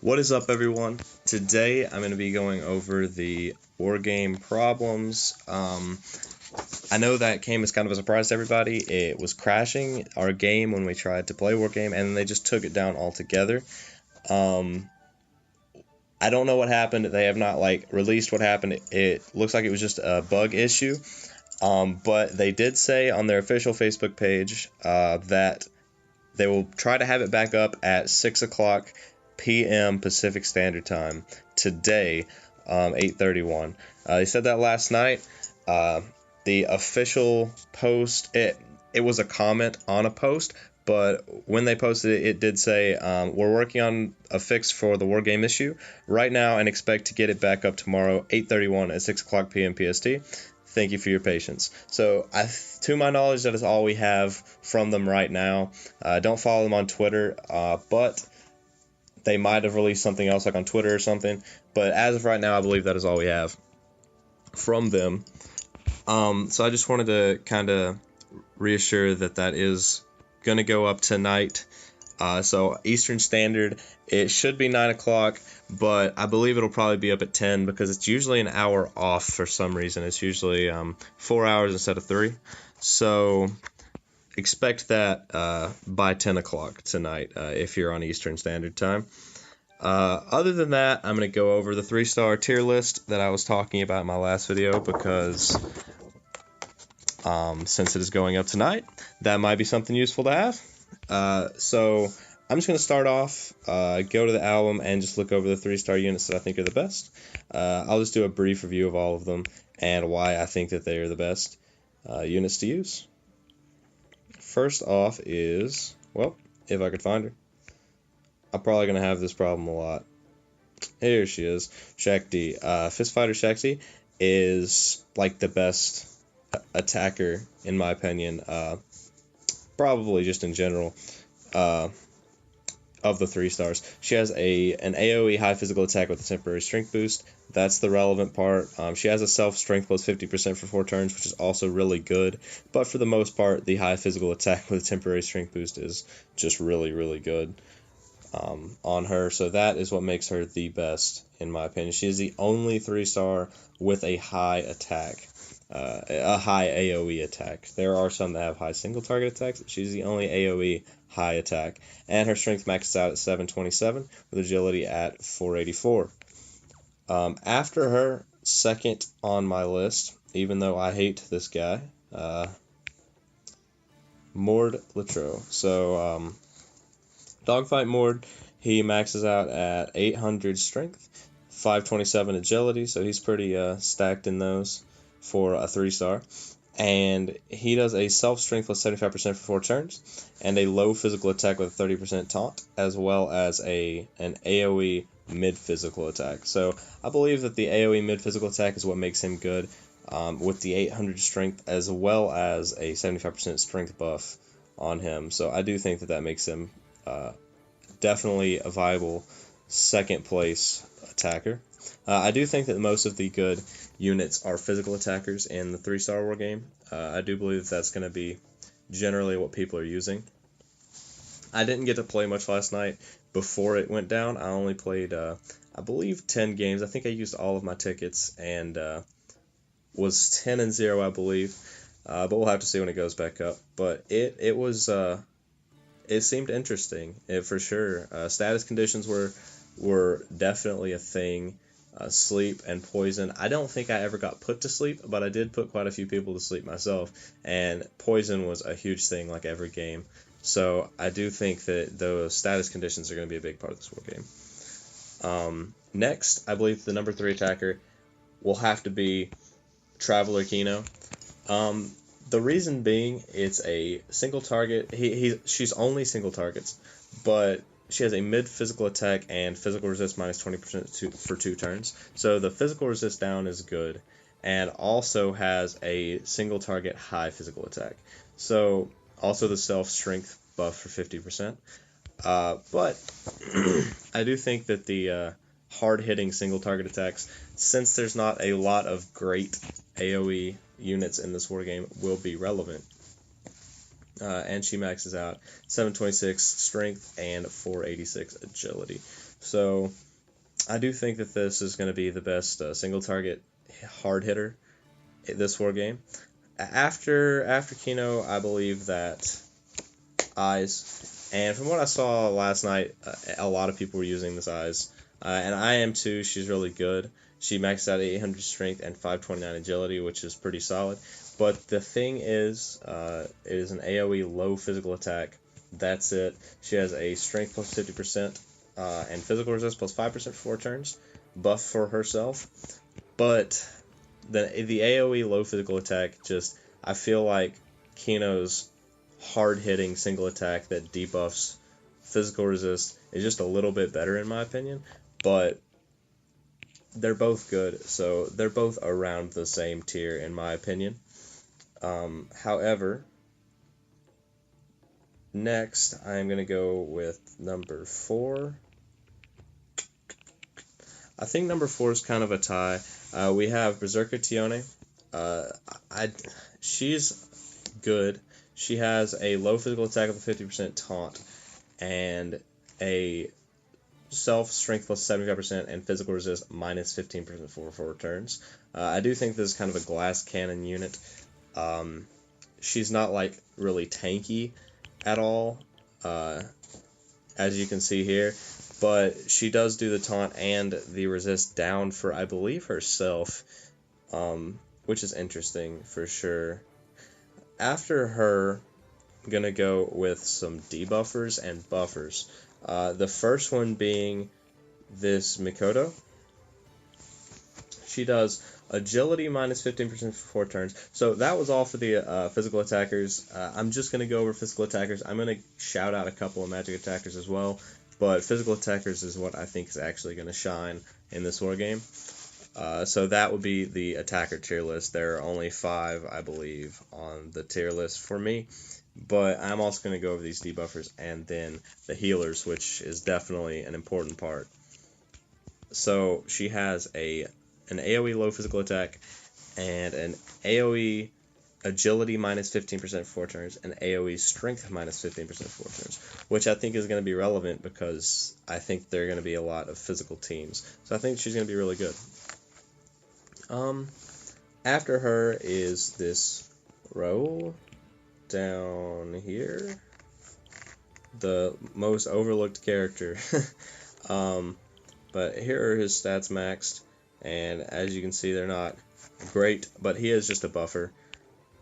What is up, everyone? Today I'm going to be going over the Wargame problems. I know that came as kind of a surprise to everybody. It was crashing our game when we tried to play Wargame, and they just took it down altogether. I don't know what happened. They have not released what happened. It looks like it was just a bug issue. But they did say on their official Facebook page that they will try to have it back up at 6 o'clock p.m. Pacific Standard Time today, 8:31. They said that last night. The official post, it was a comment on a post, but when they posted it, it did say, we're working on a fix for the Wargame issue right now and expect to get it back up tomorrow, 8:31 at 6 o'clock p.m. PST. Thank you for your patience. So, to my knowledge, that is all we have from them right now. Don't follow them on Twitter, but they might have released something else like on Twitter or something. But as of right now, I believe that is all we have from them. So I just wanted to kind of reassure that that is going to go up tonight. So Eastern Standard, it should be 9 o'clock, but I believe it'll probably be up at 10 because it's usually an hour off for some reason. It's usually 4 hours instead of 3. So expect that by 10 o'clock tonight if you're on Eastern Standard Time. Other than that, I'm going to go over the 3-star tier list that I was talking about in my last video because since it is going up tonight, that might be something useful to have. So I'm just going to start off, go to the album, and just look over the 3-star units that I think are the best. I'll just do a brief review of all of them and why I think that they are the best units to use. First off is, well, if I could find her. I'm probably going to have this problem a lot. Here she is, Shakti. Fist Fighter Shakti is like the best attacker, in my opinion, probably just in general, of the 3 stars. She has an AoE high physical attack with a temporary strength boost. That's the relevant part. She has a self-strength plus 50% for 4 turns, which is also really good. But for the most part, the high physical attack with a temporary strength boost is just really, really good on her. So that is what makes her the best, in my opinion. She is the only 3-star with a high attack. A high AoE attack. There are some that have high single target attacks. She's the only AoE high attack. And her strength maxes out at 727 with agility at 484. After her, second on my list, even though I hate this guy, Mord Litro. So, Dogfight Mord, he maxes out at 800 strength, 527 agility, so he's pretty stacked in those for a 3-star. And he does a self-strength plus 75% for 4 turns, and a low physical attack with a 30% taunt, as well as an AoE mid-physical attack. So I believe that the AoE mid-physical attack is what makes him good, with the 800 strength, as well as a 75% strength buff on him. So I do think that that makes him definitely a viable second place attacker. I do think that most of the good units are physical attackers in the 3-star war game. I do believe that that's going to be generally what people are using. I didn't get to play much last night before it went down. I only played, I believe, 10 games. I think I used all of my tickets and was 10-0, I believe. But we'll have to see when it goes back up. But it was, it seemed interesting, for sure. Status conditions were definitely a thing. Sleep and poison. I don't think I ever got put to sleep, but I did put quite a few people to sleep myself, and poison was a huge thing like every game. So I do think that those status conditions are going to be a big part of this war game. Next, I believe the number 3 attacker will have to be Traveler Kino. The reason being, it's a single target. She's only single targets, but she has a mid-physical attack and physical resist minus 20% for 2 turns. So the physical resist down is good, and also has a single target high physical attack. So also the self-strength buff for 50%. But I do think that the hard-hitting single target attacks, since there's not a lot of great AoE units in this war game, will be relevant. and she maxes out 726 strength and 486 agility. So I do think that this is going to be the best single target hard hitter this war game. After Kino, I believe that Eyes, and from what I saw last night, a lot of people were using this Eyes, and I am too. She's really good. She maxed out 800 strength and 529 agility, which is pretty solid. But the thing is, it is an AoE low physical attack. That's it. She has a strength plus 50% and physical resist plus 5% for 4 turns, buff for herself. But the AoE low physical attack, just, I feel like Kino's hard-hitting single attack that debuffs physical resist is just a little bit better in my opinion. But they're both good, so they're both around the same tier in my opinion. However, next I'm going to go with number 4. I think number 4 is kind of a tie. We have Berserker Tione. She's good. She has a low physical attack with a 50% taunt and a self strength plus 75% and physical resist minus 15% for 4 turns. I do think this is kind of a glass cannon unit. She's not like really tanky at all, as you can see here, but she does do the taunt and the resist down for, I believe, herself, which is interesting for sure. After her, I'm going to go with some debuffers and buffers. The first one being this Mikoto. She does agility minus 15% for 4 turns. So that was all for the physical attackers. I'm just going to go over physical attackers. I'm going to shout out a couple of magic attackers as well, but physical attackers is what I think is actually going to shine in this war game. So that would be the attacker tier list. There are only 5, I believe, on the tier list for me. But I'm also going to go over these debuffers and then the healers, which is definitely an important part. So she has an AoE low physical attack and an AoE agility minus 15% for 4 turns and AoE strength minus 15% for 4 turns, which I think is going to be relevant because I think there are going to be a lot of physical teams. So I think she's going to be really good. After her is this row down here, the most overlooked character. But here are his stats maxed, and as you can see, they're not great, but he is just a buffer.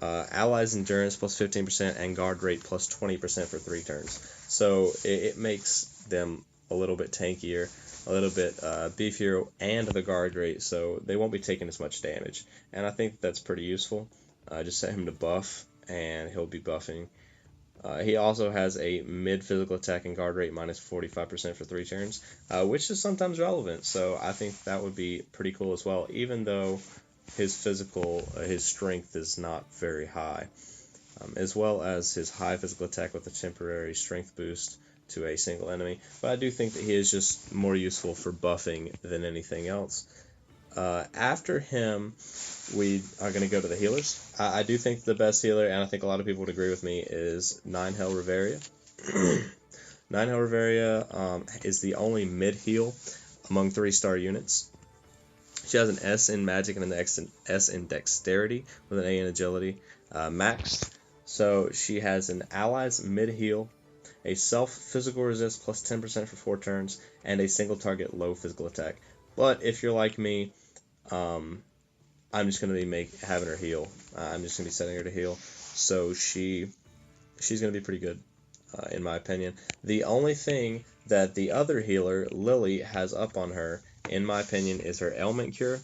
Allies endurance plus 15% and guard rate plus 20% for 3 turns. So it makes them a little bit tankier, a little bit beefier, and the guard rate, so they won't be taking as much damage. And I think that's pretty useful. Just set him to buff, and he'll be buffing. He also has a mid physical attack and guard rate minus 45% for 3 turns, which is sometimes relevant. So I think that would be pretty cool as well, even though his strength is not very high, as well as his high physical attack with a temporary strength boost to a single enemy. But I do think that he is just more useful for buffing than anything else. After him, we are going to go to the healers. I do think the best healer, and I think a lot of people would agree with me, is 9 Hell Reveria. 9 Hell Reveria is the only mid-heal among 3-star units. She has an S in magic and an S in dexterity with an A in agility maxed. So she has an allies mid-heal, a self-physical resist plus 10% for 4 turns, and a single target low physical attack. But if you're like me, I'm just going to be having her heal. I'm just going to be setting her to heal. So she's going to be pretty good, in my opinion. The only thing that the other healer, Lily, has up on her, in my opinion, is her ailment cure.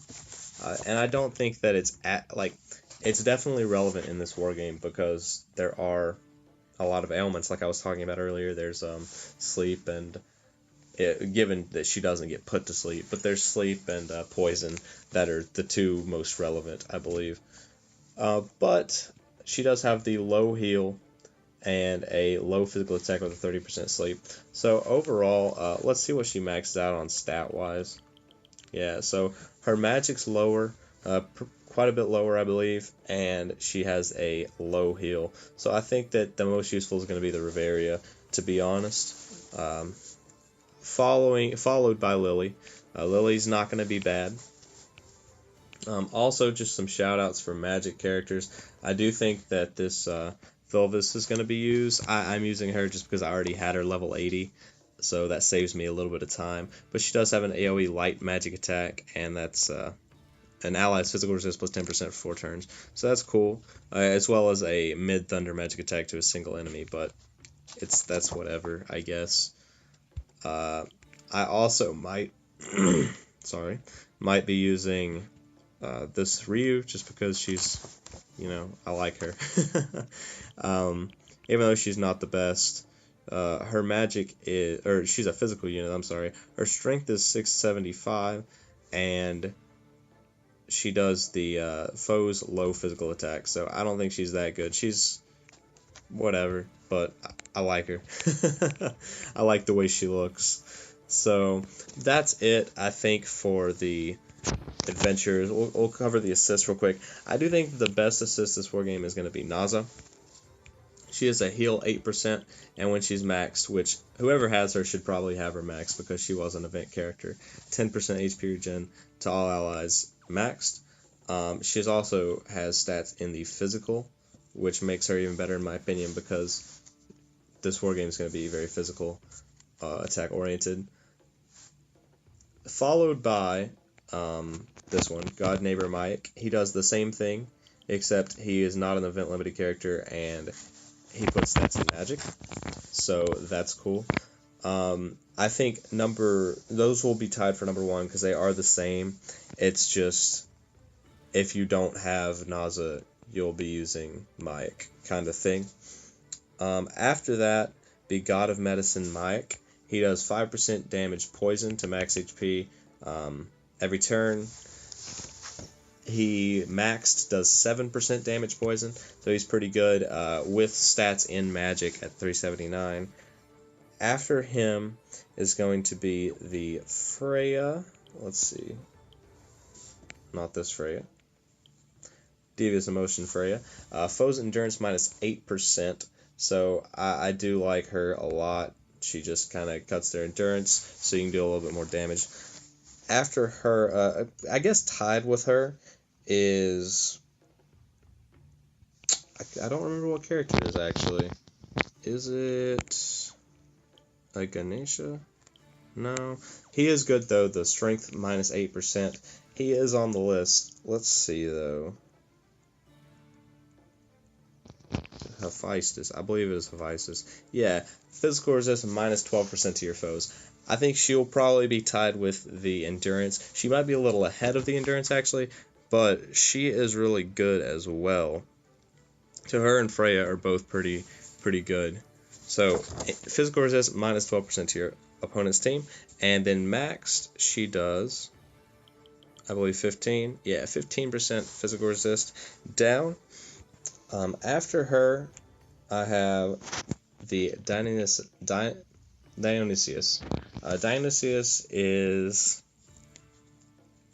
And I don't think that it's definitely relevant in this war game because there are a lot of ailments, like I was talking about earlier. There's sleep and given that she doesn't get put to sleep, but there's sleep and poison that are the 2 most relevant, I believe. But she does have the low heal and a low physical attack with a 30% sleep. So overall, let's see what she maxed out on stat-wise. Yeah, so her magic's lower, quite a bit lower, I believe, and she has a low heal. So I think that the most useful is going to be the Reveria, to be honest. Followed by Lily. Lily's not going to be bad. Also, just some shout-outs for magic characters. I do think that this Vilvis is going to be used. I'm using her just because I already had her level 80, so that saves me a little bit of time. But she does have an AoE light magic attack, and that's an ally's physical resist plus 10% for 4 turns. So that's cool, as well as a mid-thunder magic attack to a single enemy, but that's whatever, I guess. I also might be using this Ryu just because she's, I like her. Even though she's not the best, her magic is, or she's a physical unit, I'm sorry. Her strength is 675, and she does the foe's low physical attack, so I don't think she's that good. She's whatever, but I like her. I like the way she looks. So that's it, I think, for the adventures. We'll cover the assists real quick. I do think the best assist this Wargame is going to be Naza. She has a heal 8%, and when she's maxed, which whoever has her should probably have her maxed because she was an event character, 10% HP regen to all allies maxed. She also has stats in the physical, which makes her even better in my opinion because this Wargame is going to be very physical, attack oriented. Followed by this one, God Neighbor Mike. He does the same thing, except he is not an event limited character and he puts stats in magic, so that's cool. I think those will be tied for number 1 because they are the same. It's just if you don't have Naza, you'll be using Mike, kind of thing. After that, the God of Medicine Mike. He does 5% damage poison to max HP every turn. He maxed does 7% damage poison, so he's pretty good with stats in magic at 379. After him is going to be the Freya. Let's see. Not this Freya. Devious Emotion Freya. Foe's endurance minus 8%, so I do like her a lot. She just kind of cuts their endurance, so you can do a little bit more damage. After her, I guess tied with her is... I don't remember what character it is, actually. Is it... like Ganesha? No. He is good, though. The strength minus 8%. He is on the list. Let's see, though. Hephaestus. I believe it is Hephaestus. Yeah. Physical resist minus 12% to your foes. I think she'll probably be tied with the endurance. She might be a little ahead of the endurance, actually, but she is really good as well. So her and Freya are both pretty good. So physical resist minus 12% to your opponent's team, and then maxed she does, I believe 15. Yeah, 15% physical resist down. After her, I have the Dionysius. Dionysius is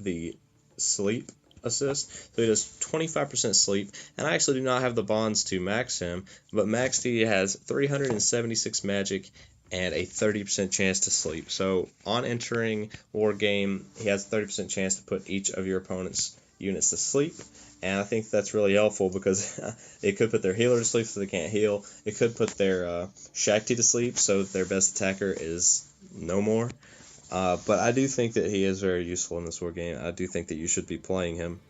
the sleep assist, so he does 25% sleep, and I actually do not have the bonds to max him, but maxed he has 376 magic and a 30% chance to sleep. So on entering Wargame, he has a 30% chance to put each of your opponent's units to sleep, and I think that's really helpful because it could put their healer to sleep so they can't heal. It could put their Shakti to sleep so that their best attacker is no more. But I do think that he is very useful in this Wargame. I do think that you should be playing him.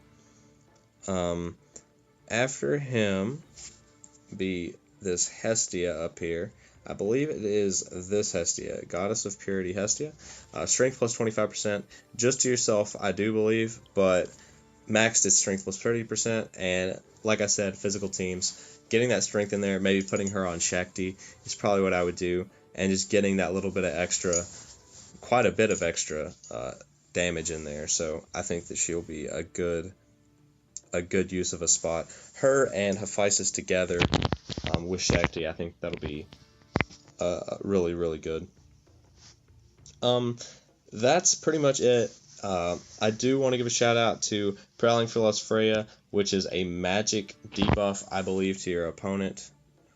After him, be this Hestia up here. I believe it is this Hestia, Goddess of Purity Hestia. Strength plus 25%, just to yourself, I do believe, but maxed is strength plus 30%, and like I said, physical teams, getting that strength in there, maybe putting her on Shakti is probably what I would do, and just getting that little bit of extra, quite a bit of extra damage in there. So I think that she'll be a good use of a spot. Her and Hephaestus together with Shakti, I think that'll be really good. That's pretty much it I do want to give a shout out to Prowling Phyllis Freya, which is a magic debuff, I believe, to your opponent.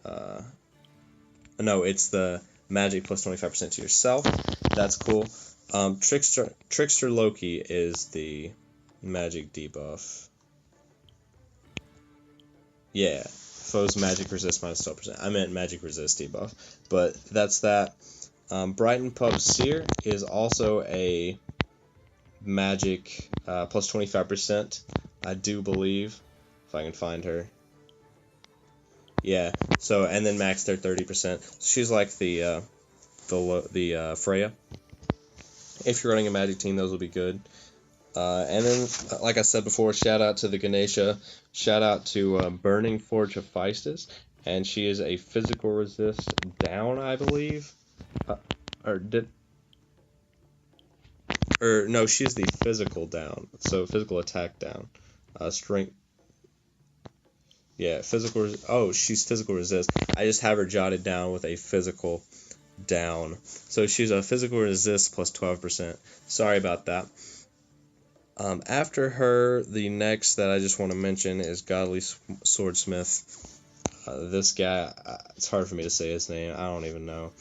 No, it's the magic plus 25% to yourself. That's cool. Trickster Loki is the magic debuff. Yeah, foes magic resist minus 12%. I meant magic resist debuff, but that's that. Brighton Pub Seer is also a magic plus 25%, I do believe, if I can find her. Yeah, so, and then max their 30%. She's like the Freya. If you're running a magic team, those will be good. And then, like I said before, shout out to the Ganesha. Shout out to Burning Forge of Feistus. And she is a physical resist down, I believe. No, she's the physical down. So physical attack down. Strength. Yeah, physical. Oh, she's physical resist. I just have her jotted down with a physical down. So she's a physical resist plus 12%. Sorry about that. After her, the next that I just want to mention is Godly Swordsmith. This guy, it's hard for me to say his name. I don't even know.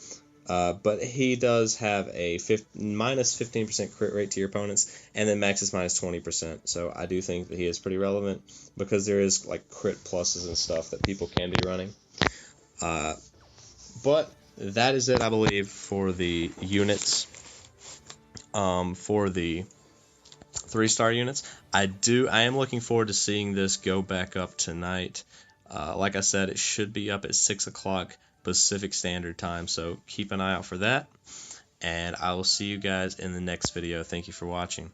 But he does have a minus 15% crit rate to your opponents, and then max is minus 20%. So I do think that he is pretty relevant because there is like crit pluses and stuff that people can be running. But that is it, I believe, for the units. For the 3-star units, I am looking forward to seeing this go back up tonight. Like I said, it should be up at 6 o'clock Pacific Standard Time, so keep an eye out for that, and I will see you guys in the next video. Thank you for watching.